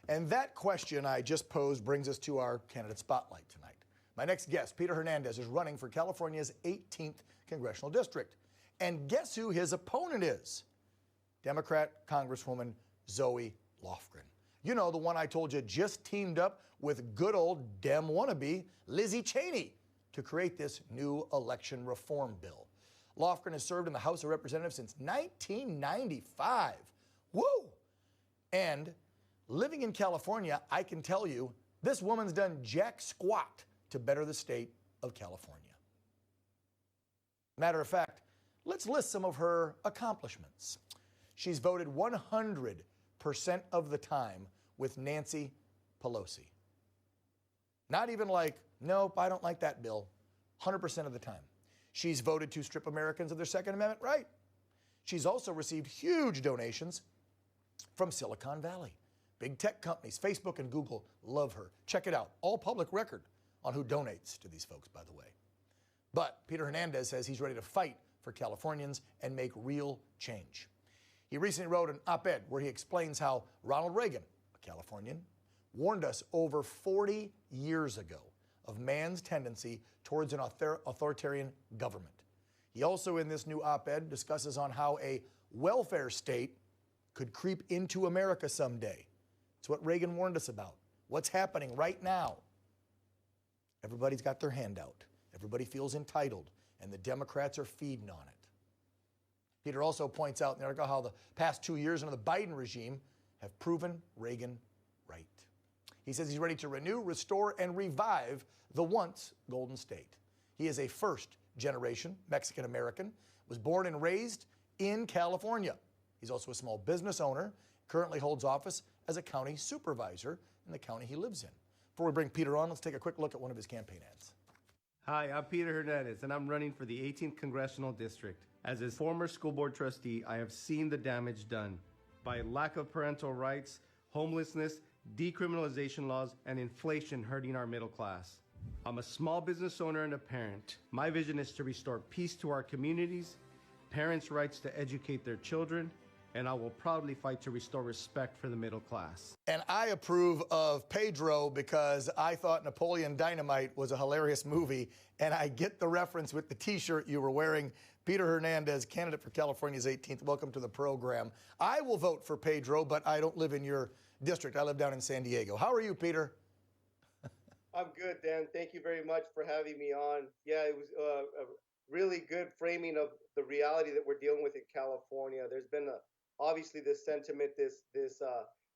And that question I just posed brings us to our candidate spotlight tonight. My next guest, Peter Hernandez, is running for California's 18th congressional district. And guess who his opponent is? Democrat Congresswoman Zoe Lofgren. You know, the one I told you just teamed up with good old Dem wannabe Lizzie Cheney to create this new election reform bill. Lofgren has served in the House of Representatives since 1995. Woo! And living in California, I can tell you, this woman's done jack squat to better the state of California. Matter of fact, let's list some of her accomplishments. She's voted 100% of the time with Nancy Pelosi. Not even like, nope, I don't like that bill. 100% of the time. She's voted to strip Americans of their Second Amendment right. She's also received huge donations from Silicon Valley. Big tech companies, Facebook and Google, love her. Check it out. All public record on who donates to these folks, by the way. But Peter Hernandez says he's ready to fight for Californians and make real change. He recently wrote an op-ed where he explains how Ronald Reagan, a Californian, warned us over 40 years ago of man's tendency towards an authoritarian government. He also, in this new op-ed, discusses on how a welfare state could creep into America someday. It's what Reagan warned us about. What's happening right now? Everybody's got their hand out. Everybody feels entitled, and the Democrats are feeding on it. Peter also points out in the article how the past 2 years under the Biden regime have proven Reagan right. He says he's ready to renew, restore, and revive the once Golden State. He is a first-generation Mexican-American, was born and raised in California. He's also a small business owner, currently holds office as a county supervisor in the county he lives in. Before we bring Peter on, let's take a quick look at one of his campaign ads. Hi, I'm Peter Hernandez, and I'm running for the 18th Congressional District. As a former school board trustee, I have seen the damage done by lack of parental rights, homelessness, decriminalization laws, and inflation hurting our middle class. I'm a small business owner and a parent. My vision is to restore peace to our communities, parents' rights to educate their children, and I will proudly fight to restore respect for the middle class. And I approve of Pedro because I thought Napoleon Dynamite was a hilarious movie, and I get the reference with the T-shirt you were wearing. Peter Hernandez, candidate for California's 18th. Welcome to the program. I will vote for Pedro, but I don't live in your district. I live down in San Diego. How are you, Peter? I'm good, Dan. Thank you very much for having me on. Yeah, it was a really good framing of the reality that we're dealing with in California. There's been obviously this sentiment, this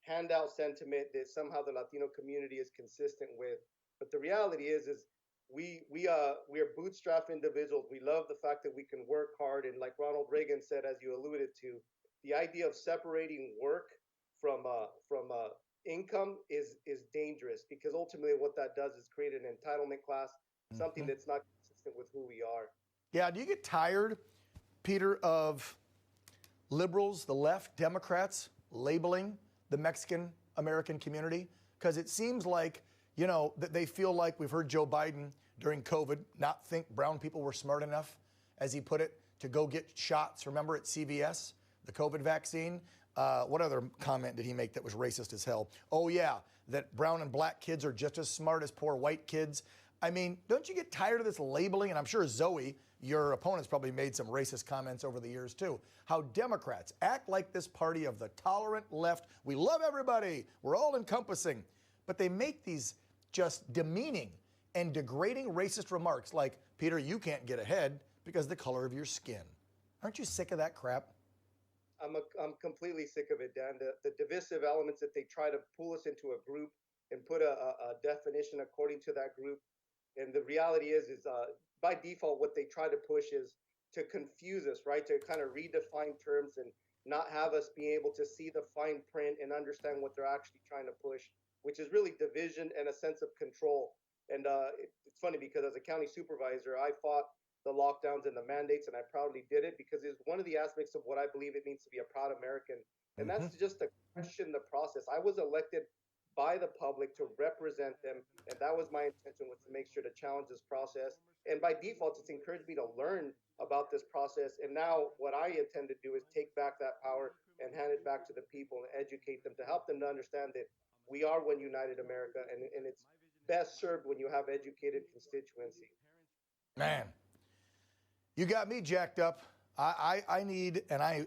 handout sentiment that somehow the Latino community is consistent with. But the reality is we are bootstrap individuals. We love the fact that we can work hard, and like Ronald Reagan said, as you alluded to, the idea of separating work from income is dangerous, because ultimately what that does is create an entitlement class, something that's not consistent with who we are. Yeah, do you get tired, Peter, of liberals, the left, Democrats, labeling the Mexican-American community? Because it seems like, you know, that they feel like we've heard Joe Biden during COVID not think brown people were smart enough, as he put it, to go get shots, remember, at CVS, the COVID vaccine? What other comment did he make that was racist as hell? Oh, yeah, that brown and black kids are just as smart as poor white kids. I mean, don't you get tired of this labeling? And I'm sure Zoe, your opponent's probably made some racist comments over the years, too. How Democrats act like this party of the tolerant left. We love everybody. We're all encompassing. But they make these just demeaning and degrading racist remarks like, Peter, you can't get ahead because of the color of your skin. Aren't you sick of that crap? I'm completely sick of it, Dan. The divisive elements that they try to pull us into a group and put a definition according to that group. And the reality is by default, what they try to push is to confuse us, right? To kind of redefine terms and not have us be able to see the fine print and understand what they're actually trying to push, which is really division and a sense of control. And it's funny because as a county supervisor, I fought the lockdowns and the mandates, and I proudly did it because it's one of the aspects of what I believe it means to be a proud American. And that's just to question the process. I was elected by the public to represent them, and that was my intention, was to make sure to challenge this process. And by default, it's encouraged me to learn about this process. And now what I intend to do is take back that power and hand it back to the people and educate them, to help them to understand that We are one united America, and it's best served when you have educated constituency. Man, you got me jacked up. I need, and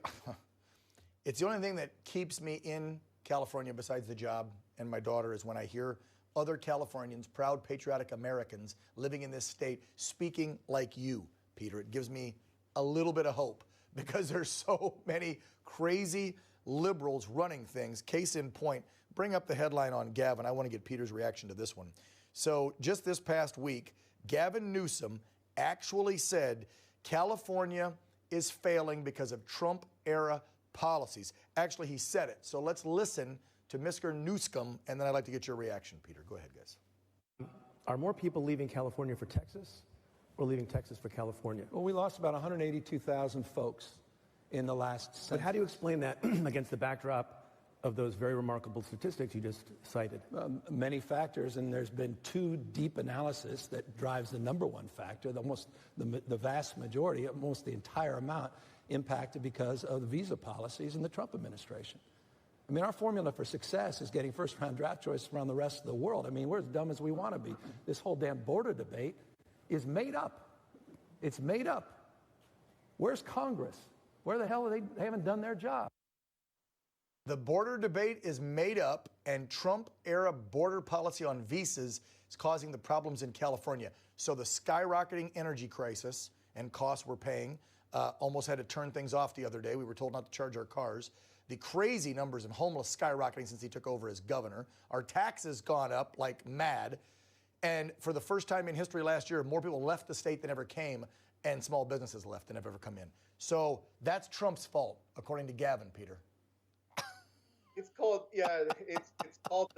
it's the only thing that keeps me in California besides the job and my daughter is when I hear other Californians, proud patriotic Americans living in this state, speaking like you, Peter. It gives me a little bit of hope because there's so many crazy liberals running things. Case in point, bring up the headline on Gavin. I want to get Peter's reaction to this one. So just this past week, Gavin Newsom actually said California is failing because of Trump-era policies. Actually, he said it. So let's listen to Mr. Newsom, and then I'd like to get your reaction, Peter. Go ahead, guys. Are more people leaving California for Texas or leaving Texas for California? Well, we lost about 182,000 folks in the last census. But how do you explain that against the backdrop of those very remarkable statistics you just cited? Many factors, and there's been two deep analysis that drives the number one factor. The vast majority, almost the entire amount, impacted because of the visa policies in the Trump administration. I mean, our formula for success is getting first-round draft choices around the rest of the world. I mean, we're as dumb as we want to be. This whole damn border debate is made up. It's made up. Where's Congress? Where the hell are they? They haven't done their job. The border debate is made up, and Trump-era border policy on visas is causing the problems in California. So the skyrocketing energy crisis and costs we're paying almost had to turn things off the other day. We were told not to charge our cars. The crazy numbers in homeless skyrocketing since he took over as governor. Our taxes gone up like mad. And for the first time in history last year, more people left the state than ever came, and small businesses left than have ever come in. So that's Trump's fault, according to Gavin, Peter. It's called, it's called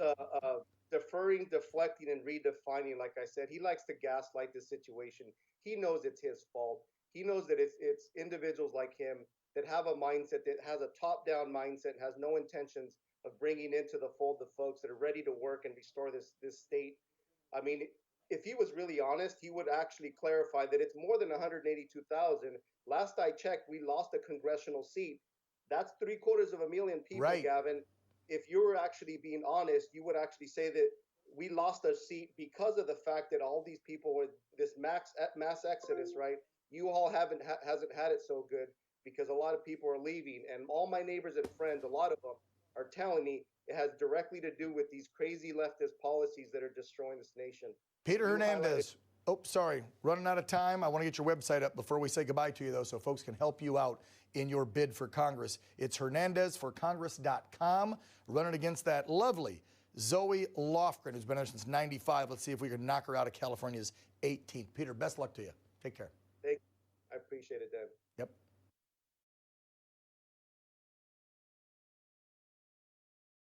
deferring, deflecting, and redefining. Like I said, he likes to gaslight the situation. He knows it's his fault. He knows that it's individuals like him that have a mindset that has a top-down mindset and has no intentions of bringing into the fold the folks that are ready to work and restore this state. I mean, if he was really honest, he would actually clarify that it's more than 182,000. Last I checked, we lost a congressional seat. That's 750,000 people, right. Gavin. If you were actually being honest, you would actually say that we lost a seat because of the fact that all these people were this mass exodus, right? You all hasn't had it so good because a lot of people are leaving. And all my neighbors and friends, a lot of them are telling me it has directly to do with these crazy leftist policies that are destroying this nation. Peter Hernandez. Oh, sorry. Running out of time. I want to get your website up before we say goodbye to you, though, so folks can help you out in your bid for Congress. It's HernandezForCongress.com. Running against that lovely Zoe Lofgren, who's been there since '95. Let's see if we can knock her out of California's 18th. Peter, best luck to you. Take care. I appreciate it, Dan. Yep.